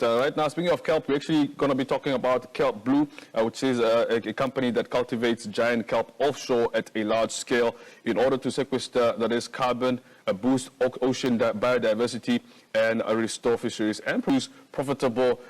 Right now, speaking of kelp, we're actually going to be talking about Kelp Blue, which is a company that cultivates giant kelp offshore at a large scale in order to sequester, that is, carbon, boost ocean biodiversity, and restore fisheries and produce profitable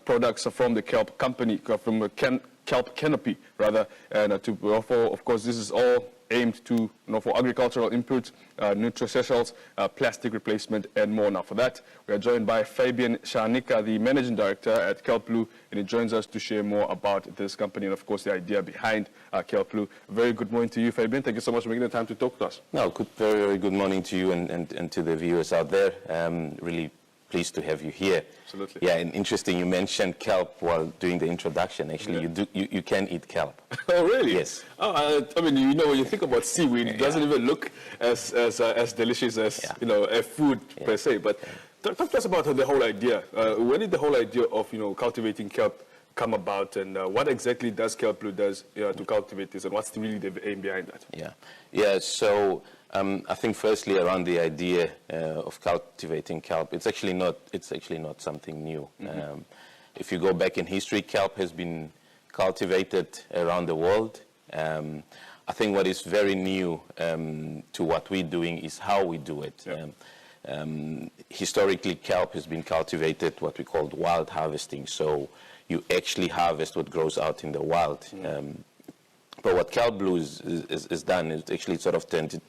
products from the kelp company, from the kelp canopy, rather. And of course, this is all aimed to, for agricultural inputs, nutraceuticals, plastic replacement, and more. Now, for that, we are joined by Fabian Scharnicker, the Managing Director at Kelp Blue, and he joins us to share more about this company and, of course, the idea behind Kelp Blue. Very good morning to you, Fabian. Thank you so much for making the time to talk to us. No, very, very good morning to you and to the viewers out there. Really pleased to have you here. Absolutely. Yeah, and interesting, you mentioned kelp while doing the introduction. Actually, you can eat kelp. Oh, really? Yes. Oh, I mean, when you think about seaweed, it doesn't even look as delicious as, a food per se. But talk to us about the whole idea. When did the whole idea of, cultivating kelp come about, and what exactly does Kelp Blue does to cultivate this, and what's really the aim behind that? Yeah. So I think firstly around the idea of cultivating kelp, it's actually not something new. If you go back in history, kelp has been cultivated around the world. I think what is very new to what we're doing is how we do it. Historically, kelp has been cultivated what we called wild harvesting. So you actually harvest what grows out in the wild. But what Kelp Blue is done is actually sort of turned it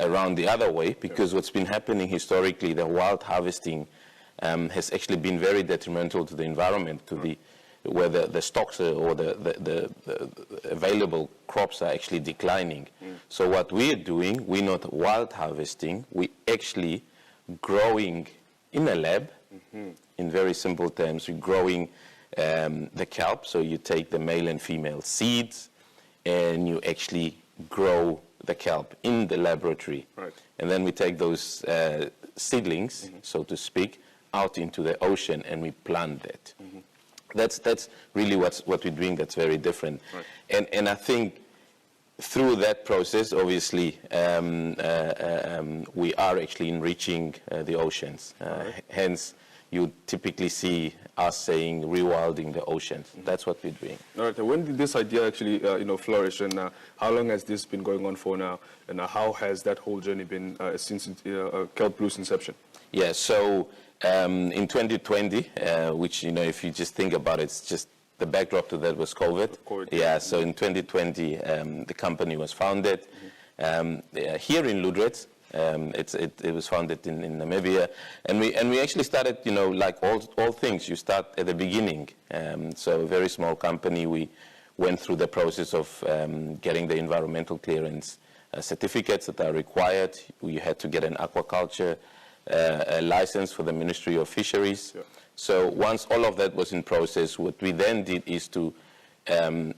around the other way, because what's been happening historically, the wild harvesting has actually been very detrimental to the environment, to where the stocks or the available crops are actually declining. So what we're doing, we're not wild harvesting, we're actually growing in a lab. In very simple terms, we're growing the kelp. So you take the male and female seeds and you actually grow the kelp in the laboratory. Right. And then we take those seedlings, so to speak, out into the ocean and we plant that. That's really what we're doing that's very different. Right. And I think through that process, obviously, we are actually enriching the oceans. Hence, you typically see us saying rewilding the oceans. That's what we're doing. All right. When did this idea actually, flourish, and how long has this been going on for now, and how has that whole journey been since Kelp Blue's inception? Yeah. So in 2020, which if you just think about it, it's just the backdrop to that was COVID. Yeah. So in 2020, the company was founded here in Ludwig. It was founded in Namibia, and we actually started, like all things, you start at the beginning. So a very small company, we went through the process of getting the environmental clearance certificates that are required. We had to get an aquaculture license for the Ministry of Fisheries. Yeah. So once all of that was in process, what we then did is to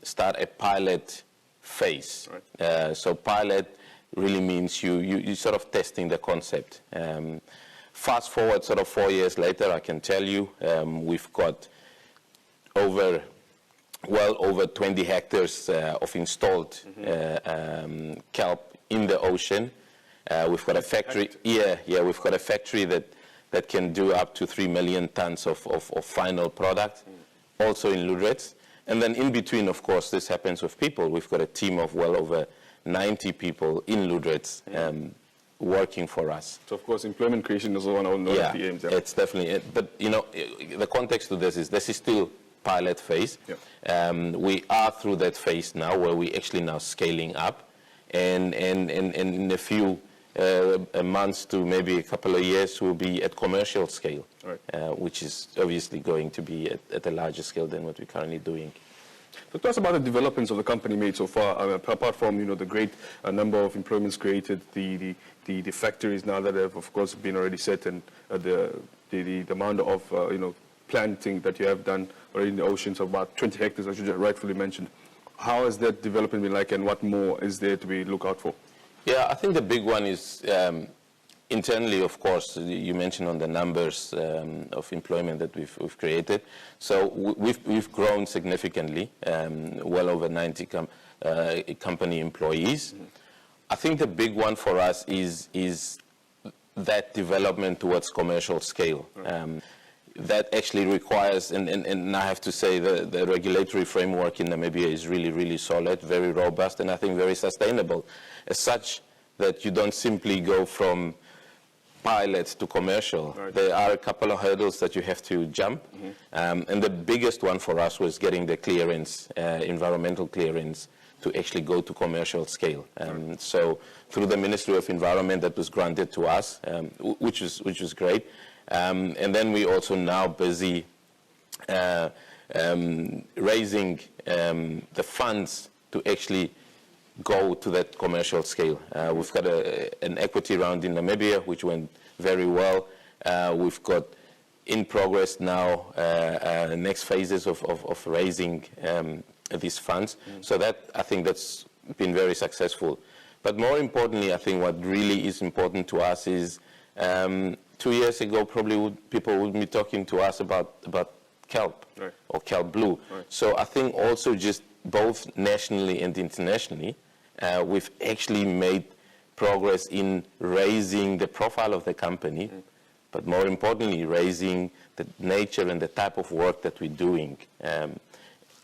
start a pilot phase. Right. So pilot really means you sort of testing the concept. Fast forward sort of 4 years later, I can tell you we've got well over 20 hectares of installed kelp in the ocean. We've got a factory. We've got a factory that can do up to 3 million tons of final product, also in Ludwig. And then in between, of course, this happens with people. We've got a team of well over 90 people in Ludwig working for us. So, of course, employment creation is one of the aims. Yeah, it's definitely it. But, the context to this is still pilot phase. Yeah. We are through that phase now where we're actually now scaling up. And in a few months to maybe a couple of years, we'll be at commercial scale, right. Which is obviously going to be at a larger scale than what we're currently doing. So tell us about the developments of the company made so far, apart from, the great number of employments created, the factories now that have, of course, been already set, and the amount of, planting that you have done already in the oceans of about 20 hectares, as you just rightfully mentioned. How has that development been like, and what more is there to be looked out for? Yeah, I think the big one is internally, of course. You mentioned on the numbers of employment that we've created. So we've grown significantly, well over 90 company employees. I think the big one for us is that development towards commercial scale. that actually requires, and I have to say the regulatory framework in Namibia is really, really solid, very robust, and I think very sustainable, as such that you don't simply go from pilot to commercial. Right. There are a couple of hurdles that you have to jump, and the biggest one for us was getting the clearance, environmental clearance, to actually go to commercial scale. So through the Ministry of Environment, that was granted to us, which was great. And then we also now busy raising the funds to actually go to that commercial scale. We've got an equity round in Namibia, which went very well. We've got in progress now next phases of raising these funds. So that, I think that's been very successful. But more importantly, I think what really is important to us is 2 years ago, probably people would be talking to us about kelp, right, or kelp blue. Right. So I think also just both nationally and internationally, we've actually made progress in raising the profile of the company, but more importantly, raising the nature and the type of work that we're doing.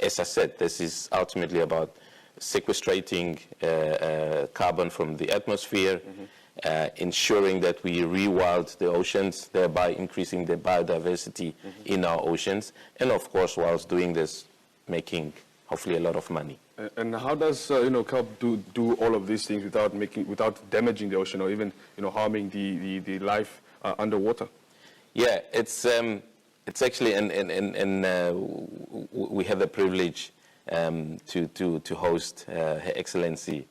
As I said, this is ultimately about sequestrating carbon from the atmosphere, ensuring that we rewild the oceans, thereby increasing the biodiversity in our oceans, and of course, whilst doing this, making hopefully a lot of money. And how does kelp do all of these things without damaging the ocean or even harming the life underwater? Yeah, it's actually and we have the privilege to host Her Excellency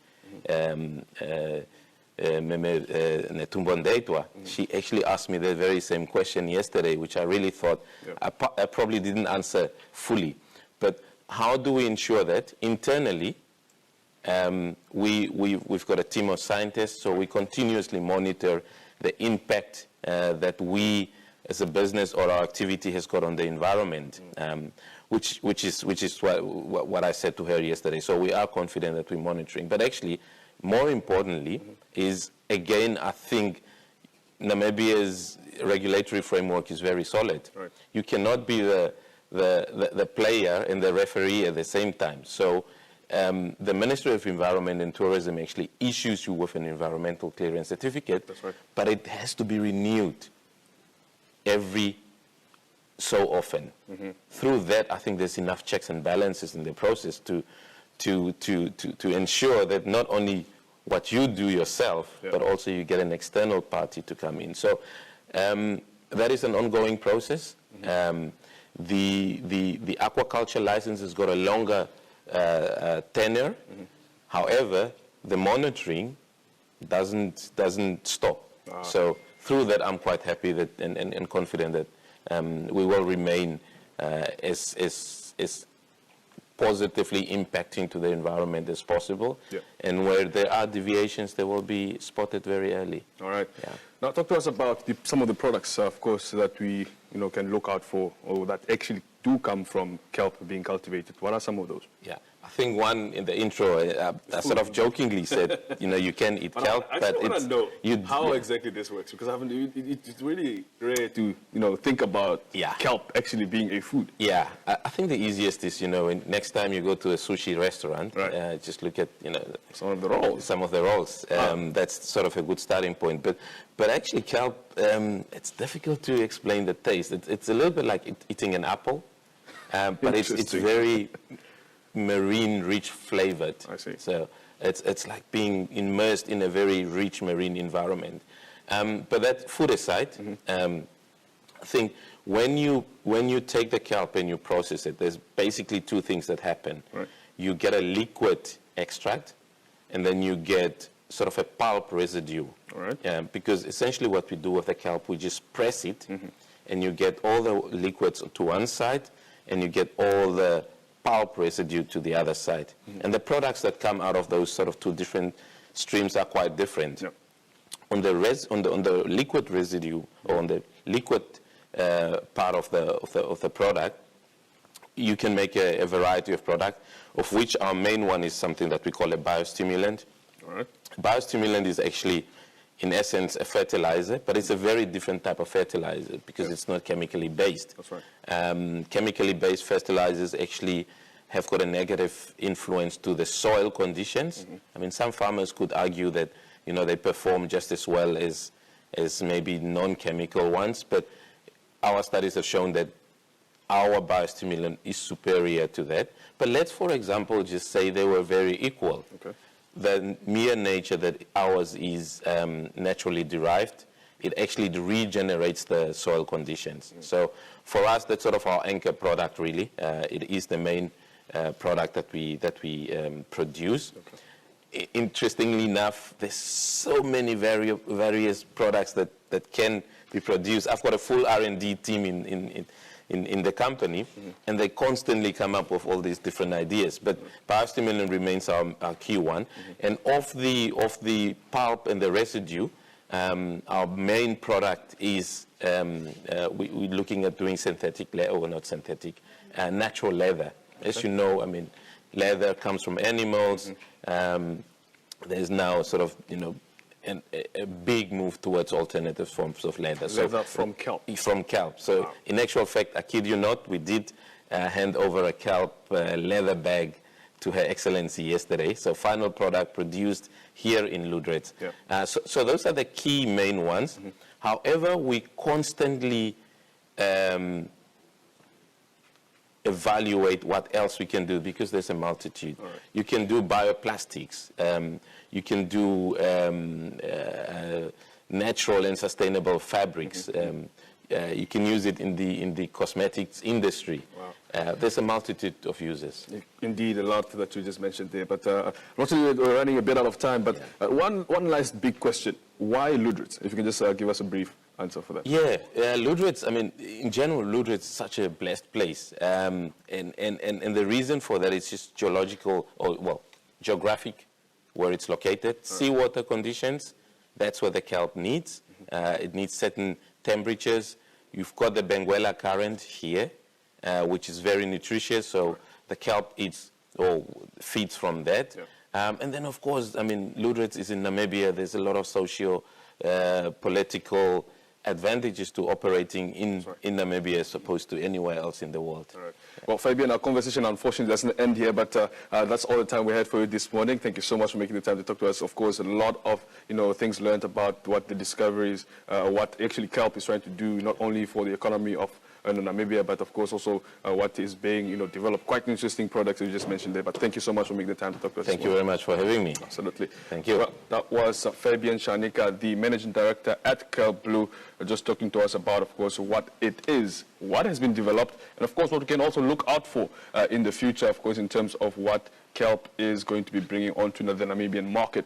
Netumbo. She actually asked me the very same question yesterday, which I really thought I probably didn't answer fully. But how do we ensure that internally we've got a team of scientists, so we continuously monitor the impact that we as a business or our activity has got on the environment, which is what I said to her yesterday. So we are confident that we're monitoring. But actually, more importantly, is again, I think Namibia's regulatory framework is very solid. Right. You cannot be the player and the referee at the same time. So the Ministry of Environment and Tourism actually issues you with an environmental clearance certificate, that's right, but it has to be renewed every so often. Through that, I think there's enough checks and balances in the process to ensure that not only what you do yourself, but also you get an external party to come in. So that is an ongoing process. The aquaculture license has got a longer tenure. However, the monitoring doesn't stop. So through that, I'm quite happy that and confident that we will remain as positively impacting to the environment as possible. And where there are deviations, they will be spotted very early. All right. Yeah. Now, talk to us about some of the products, of course, that we can look out for, or that actually do come from kelp being cultivated. What are some of those? Yeah, I think one in the intro, I sort of jokingly said, you can eat kelp, but I want to know how exactly this works, because it's really rare to think about kelp actually being a food. Yeah, I think the easiest is next time you go to a sushi restaurant, right, just look at some of the rolls. Some of the rolls. That's sort of a good starting point. But actually, kelp, it's difficult to explain the taste. It's a little bit like eating an apple, but it's very marine rich flavored. I see. So it's like being immersed in a very rich marine environment. But that food aside, I think when you take the kelp and you process it, there's basically two things that happen. Right. You get a liquid extract, and then you get sort of a pulp residue. All right. Because essentially what we do with the kelp, we just press it, and you get all the liquids to one side, and you get all the pulp residue to the other side. And the products that come out of those sort of two different streams are quite different. Yep. On the liquid residue, or on the liquid part of the product, you can make a variety of products, of which our main one is something that we call a biostimulant. All right. Biostimulant is actually in essence, a fertilizer, but it's a very different type of fertilizer because it's not chemically based. That's right. Chemically based fertilizers actually have got a negative influence to the soil conditions. I mean, some farmers could argue that, you know, they perform just as well as maybe non-chemical ones, but our studies have shown that our biostimulant is superior to that. But let's, for example, just say they were very equal. Okay. The mere nature that ours is naturally derived, it actually regenerates the soil conditions. So for us, that's sort of our anchor product, really. It is the main product that we produce. Okay. Interestingly enough, there's so many various products that can be produced. I've got a full R&D team in the company, and they constantly come up with all these different ideas. But biostimulant remains our key one. And of the pulp and the residue, our main product is we're looking at doing synthetic leather, or not synthetic, natural leather. As you know, I mean, leather comes from animals. There's now sort of, you know, a big move towards alternative forms of leather. Leather from kelp? From kelp. So wow. In actual fact, I kid you not, we did hand over a kelp leather bag to Her Excellency yesterday. So final product produced here in Ludretz. Yeah. So those are the key main ones. However, we constantly evaluate what else we can do because there's a multitude. Right. You can do bioplastics. You can do natural and sustainable fabrics. You can use it in the cosmetics industry. Wow. There's a multitude of uses. Indeed, a lot that you just mentioned there. But unfortunately, we're running a bit out of time. But one last big question: why Ludretz? If you can just give us a brief answer for that. Yeah, Ludretz, I mean, in general, Ludretz is such a blessed place. And the reason for that is just geological, or well, geographic, where it's located. Seawater conditions, that's what the kelp needs. It needs certain temperatures. You've got the Benguela current here, which is very nutritious, so the kelp eats or feeds from that. Yeah. And then, of course, I mean, Ludretz is in Namibia. There's a lot of socio-political advantages to operating in Namibia as opposed to anywhere else in the world. All right. Well, Fabian, our conversation unfortunately doesn't end here, but that's all the time we had for you this morning. Thank you so much for making the time to talk to us. Of course, a lot of things learned about what the discoveries, what actually kelp is trying to do, not only for the economy of Namibia, but of course also what is being developed. Quite interesting products you just mentioned there. But thank you so much for making the time to talk to us. Thank you very much for having me. Absolutely. Thank you. Well, that was Fabian Shanika, the Managing Director at Kelp Blue, just talking to us about, of course, what it is, what has been developed, and of course what we can also look out for in the future, of course, in terms of what kelp is going to be bringing onto the Namibian market.